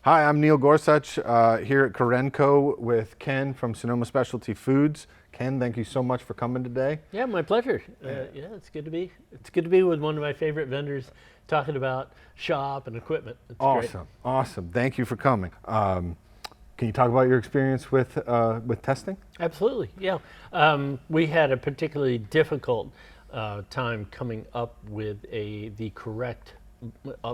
Hi, I'm Neil Gorsuch here at Corenco with Ken from Sonoma Specialty Foods. Ken, thank you so much for coming today. Yeah, my pleasure. Yeah, it's good to be. It's good to be with one of my favorite vendors, talking about shop and equipment. It's great. Awesome. Thank you for coming. Can you talk about your experience with testing? Absolutely. Yeah, we had a particularly difficult time coming up with the correct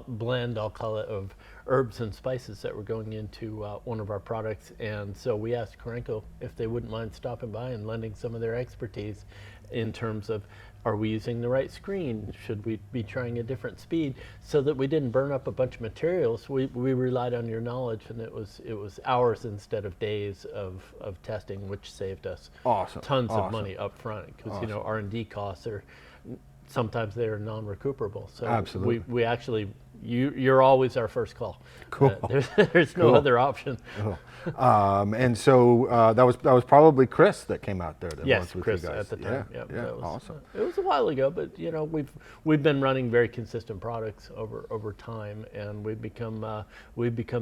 blend, I'll call it, of herbs and spices that were going into one of our products, and so we asked Corenco if they wouldn't mind stopping by and lending some of their expertise in terms of, are we using the right screen? Should we be trying a different speed, so that we didn't burn up a bunch of materials? We relied on your knowledge, and it was hours instead of days of testing, which saved us tons of money up front, because R&D costs are sometimes they're non-recuperable. So absolutely, we actually, you're always our first call. Cool. There's no other option. Cool. And so that was probably Chris that came out there. That yes, with Chris you guys. at the time. Yeah, Was, awesome. It was a while ago, but we've been running very consistent products over time, and we've become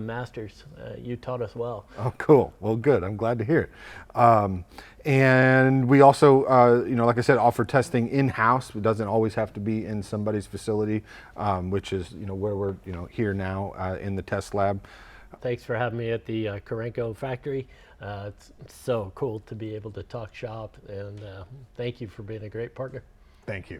masters. You taught us well. Oh, cool. Well, good. I'm glad to hear it. And we also, like I said, offer testing in-house. It doesn't always have to be in somebody's facility, which is, where we're, here now in the test lab. Thanks for having me at the Corenco factory. It's so cool to be able to talk shop, and thank you for being a great partner. Thank you.